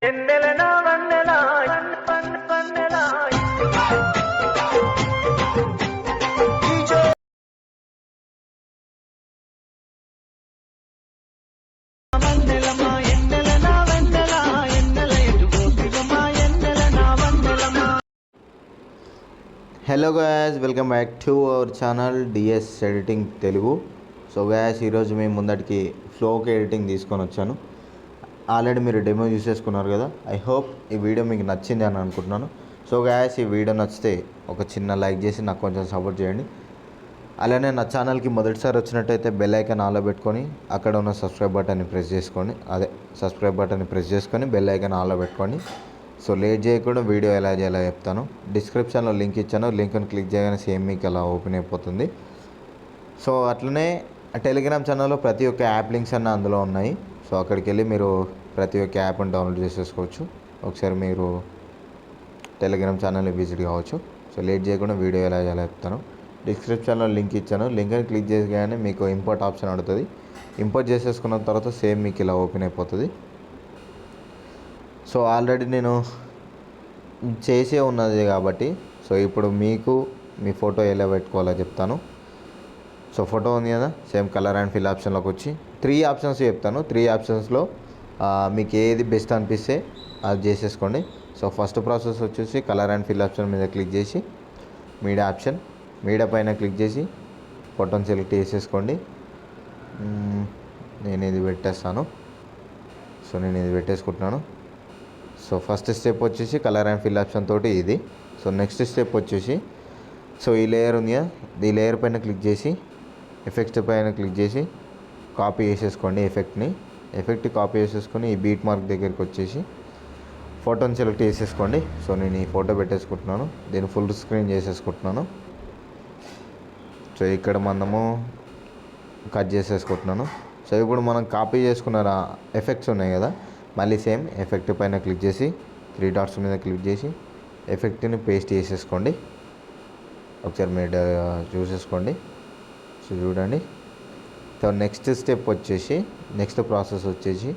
ఎన్నెలనా వన్నెలా వన్నెలా వన్నెలమా ఎన్నెలనా వన్నెలా ఎన్నెల ఎటుపోతివమా ఎన్నెలనా వన్నెలమా. Hello guys, welcome back to our channel DS editing Telugu. So guys, ఈరోజు మేము ముందటికి ఫ్లోకి ఎడిటింగ్ తీసుకొని వచ్చాను. ఆల్రెడీ మీరు డెమో చూసేసుకున్నారు కదా. ఐ హోప్ ఈ వీడియో మీకు నచ్చింది అని అనుకుంటున్నాను. సో గాయస్, ఈ వీడియో నచ్చితే ఒక చిన్న లైక్ చేసి నాకు కొంచెం సపోర్ట్ చేయండి. అలానే నా ఛానల్కి మొదటిసారి వచ్చినట్టయితే బెల్ ఐకాన్ ఆన్లో పెట్టుకొని అక్కడ ఉన్న సబ్స్క్రైబ్ బటన్ని ప్రెస్ చేసుకోండి. సబ్స్క్రైబ్ బటన్ని ప్రెస్ చేసుకొని బెల్ ఐకాన్ ఆన్లో పెట్టుకోండి. సో లేట్ చేయకుండా వీడియో ఎలా చేయాలో చెప్తాను. డిస్క్రిప్షన్లో లింక్ ఇచ్చాను. లింక్ని క్లిక్ చేయగానే సేమ్ మీకు అలా ఓపెన్ అయిపోతుంది. సో అట్లనే టెలిగ్రామ్ ఛానల్లో ప్రతి ఒక్క యాప్ లింక్స్ అన్న అందులో ఉన్నాయి. సో అక్కడికి వెళ్ళి మీరు ప్రతి ఒక్క యాప్ని డౌన్లోడ్ చేసేసుకోవచ్చు. ఒకసారి మీరు టెలిగ్రామ్ ఛానల్ని విజిట్ కావచ్చు. సో లేట్ చేయకుండా వీడియో ఎలా చేయాలో చెప్తాను. డిస్క్రిప్షన్లో లింక్ ఇచ్చాను. లింక్ని క్లిక్ చేయగానే మీకు ఇంపోర్ట్ ఆప్షన్ అడుగుతుంది. ఇంపోర్ట్ చేసేసుకున్న తర్వాత సేమ్ మీకు ఇలా ఓపెన్ అయిపోతుంది. సో ఆల్రెడీ నేను చేసే ఉన్నది కాబట్టి సో ఇప్పుడు మీకు మీ ఫోటో ఎలా పెట్టుకోవాలో చెప్తాను. సో ఫోటో ఉంది కదా, సేమ్ కలర్ అండ్ ఫిల్ ఆప్షన్లోకి వచ్చి 3 ఆప్షన్స్ చెప్తాను. 3 ఆప్షన్స్లో మీకు ఏది బెస్ట్ అనిపిస్తే అది చేసేసుకోండి. సో ఫస్ట్ ప్రాసెస్ వచ్చేసి కలర్ అండ్ ఫిల్ ఆప్షన్ మీద క్లిక్ చేసి మీడియా పైన క్లిక్ చేసి ఫోటోని సెలెక్ట్ చేసేసుకోండి. నేను ఇది పెట్టేస్తాను. సో నేను ఇది పెట్టేసుకుంటున్నాను. సో ఫస్ట్ స్టెప్ వచ్చేసి కలర్ అండ్ ఫిల్ ఆప్షన్ తోటి ఇది. సో నెక్స్ట్ స్టెప్ వచ్చేసి సో ఈ లేయర్ ఉంది కదా, ఈ లేయర్ పైన క్లిక్ చేసి ఎఫెక్ట్స్ పైన క్లిక్ చేసి కాపీ చేసేసుకోండి. ఎఫెక్ట్ కాపీ చేసేసుకొని ఈ బీట్ మార్క్ దగ్గరికి వచ్చేసి ఫోటోని సెలెక్ట్ చేసేసుకోండి. సో నేను ఈ ఫోటో పెట్టేసుకుంటున్నాను. దీన్ని ఫుల్ స్క్రీన్ చేసేసుకుంటున్నాను. సో ఇక్కడ మనము కట్ చేసేసుకుంటున్నాను. సో ఇప్పుడు మనం కాపీ చేసుకున్న ఎఫెక్ట్స్ ఉన్నాయి కదా, మళ్ళీ సేమ్ ఎఫెక్ట్ పైన క్లిక్ చేసి 3 డాట్స్ మీద క్లిక్ చేసి ఎఫెక్ట్ని పేస్ట్ చేసేసుకోండి. ఒకసారి మీరు చూసేసుకోండి. సో చూడండి. సో నెక్స్ట్ స్టెప్ వచ్చేసి నెక్స్ట్ ప్రాసెస్ వచ్చేసి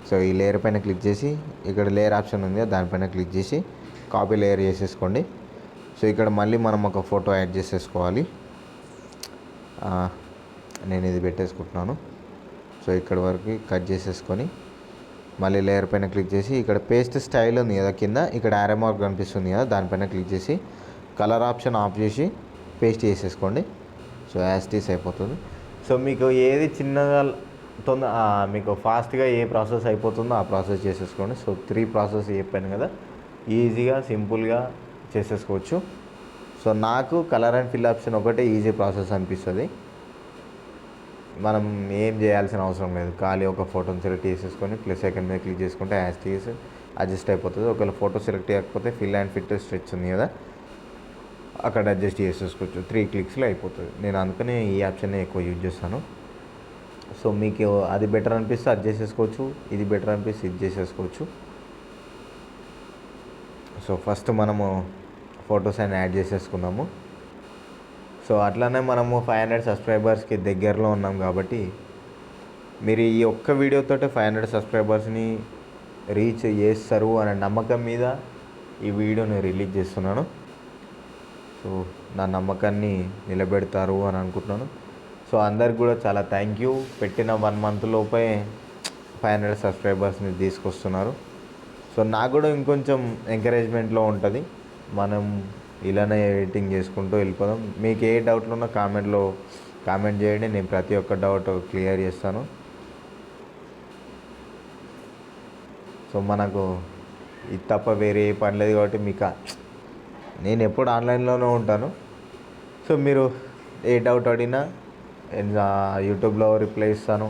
సో ఈ లేయర్ పైన క్లిక్ చేసి ఇక్కడ లేయర్ ఆప్షన్ ఉంది, దానిపైన క్లిక్ చేసి కాపీ లేయర్ చేసేసుకోండి. సో ఇక్కడ మళ్ళీ మనం ఒక ఫోటో యాడ్ చేసేసుకోవాలి. నేను ఇది పెట్టేసుకుంటున్నాను. సో ఇక్కడ వరకు కట్ చేసేసుకొని మళ్ళీ లేయర్ పైన క్లిక్ చేసి ఇక్కడ పేస్ట్ స్టైల్ ఉంది కదా, కింద ఇక్కడ యారో మార్క్ కనిపిస్తుంది కదా, దానిపైన క్లిక్ చేసి కలర్ ఆప్షన్ ఆఫ్ చేసి పేస్ట్ చేసేసుకోండి. సో యాస్టీస్ అయిపోతుంది. సో మీకు ఏది చిన్నగా మీకు ఫాస్ట్గా ఏ ప్రాసెస్ అయిపోతుందో ఆ ప్రాసెస్ చేసేసుకోండి. సో 3 ప్రాసెస్ చెప్పాను కదా, ఈజీగా సింపుల్గా చేసేసుకోవచ్చు. సో నాకు కలర్ అండ్ ఫిల్ ఆప్షన్ ఒకటే ఈజీ ప్రాసెస్ అనిపిస్తుంది. మనం ఏం చేయాల్సిన అవసరం లేదు. ఖాళీ ఒక ఫోటోని సెలెక్ట్ చేసేసుకొని ప్లస్ ఐకాన్ మీద క్లిక్ చేసుకుంటే యాస్టీస్ అడ్జస్ట్ అయిపోతుంది. ఒకవేళ ఫోటో సెలెక్ట్ చేయకపోతే ఫిల్ అండ్ ఫిట్ స్ట్రెచ్ ఉంది కదా, అక్కడ అడ్జస్ట్ చేసేసుకోవచ్చు. 3 క్లిక్స్లో అయిపోతుంది. నేను అందుకనే ఈ ఆప్షన్ని ఎక్కువ యూజ్ చేస్తాను. సో మీకు అది బెటర్ అనిపిస్తే అది చేసేసుకోవచ్చు, ఇది బెటర్ అనిపిస్తే ఇది చేసేసుకోవచ్చు. సో ఫస్ట్ మనము ఫొటోస్ అని యాడ్ చేసేసుకున్నాము. సో అట్లానే మనము 500 సబ్స్క్రైబర్స్కి దగ్గరలో ఉన్నాం కాబట్టి మీరు ఈ ఒక్క వీడియోతో 500 సబ్స్క్రైబర్స్ని రీచ్ చేస్తారు అనే నమ్మకం మీద ఈ వీడియోని రిలీజ్ చేస్తున్నాను. సో నా నమ్మకాన్ని నిలబెడతారు అని అనుకుంటున్నాను. సో అందరికి కూడా చాలా థ్యాంక్ యూ. పెట్టిన 1 మంత్ లోపే 500 సబ్స్క్రైబర్స్ని తీసుకొస్తున్నారు. సో నాకు కూడా ఇంకొంచెం ఎంకరేజ్మెంట్లో ఉంటుంది. మనం ఇలానే ఎడిటింగ్ చేసుకుంటూ వెళ్ళిపోదాం. మీకు ఏ డౌట్లు ఉన్నా కామెంట్ చేయండి. నేను ప్రతి ఒక్క డౌట్ క్లియర్ చేస్తాను. సో మనకు ఇది తప్ప వేరే ఏ పని లేదు కాబట్టి మీకు నేను ఎప్పుడు ఆన్లైన్లోనే ఉంటాను. సో మీరు ఏ డౌట్ అడిగినా యూట్యూబ్లో రిప్లై ఇస్తాను.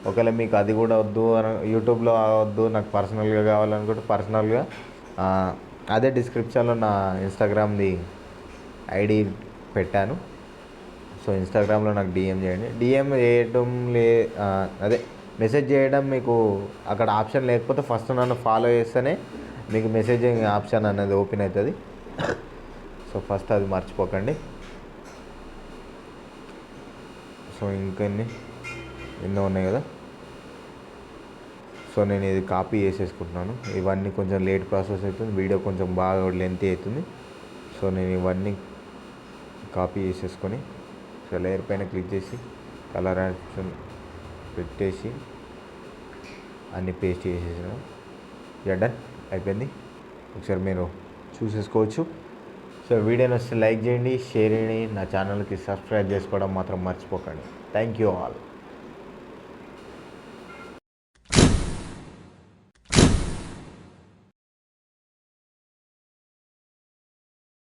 ఒకవేళ మీకు అది కూడా వద్దు అని యూట్యూబ్లో వద్దు, నాకు పర్సనల్గా కావాలనుకుంటే పర్సనల్గా అదే డిస్క్రిప్షన్లో నా ఇన్స్టాగ్రామ్ది ఐడి పెట్టాను. సో ఇన్స్టాగ్రామ్లో నాకు డిఎం చేయండి. డిఎం చేయడం మెసేజ్ చేయడం మీకు అక్కడ ఆప్షన్ లేకపోతే ఫస్ట్ నన్ను ఫాలో చేస్తేనే మీకు మెసేజింగ్ ఆప్షన్ అనేది ఓపెన్ అవుతుంది. సో ఫస్ట్ అది మర్చిపోకండి. సో ఇంకెన్ని ఎన్నో ఉన్నాయి కదా. సో సో నేను ఇది కాపీ చేసేసుకుంటున్నాను. ఇవన్నీ కొంచెం లేట్ ప్రాసెస్ అవుతుంది, వీడియో కొంచెం బాగా లెంతీ అవుతుంది. సో నేను ఇవన్నీ కాపీ చేసేసుకొని సో లేయర్ పైన క్లిక్ చేసి కలర్ ఆప్షన్ పెట్టేసి అన్నీ పేస్ట్ చేసేసాను. డన్ అయిపోయింది. ఒకసారి మీరు చూసేసుకోవచ్చు. సో వీడియో నచ్చితే లైక్ చేయండి, షేర్ చేయండి, నా ఛానల్కి సబ్స్క్రైబ్ చేసుకోవడం మాత్రం మర్చిపోకండి. Thank you all.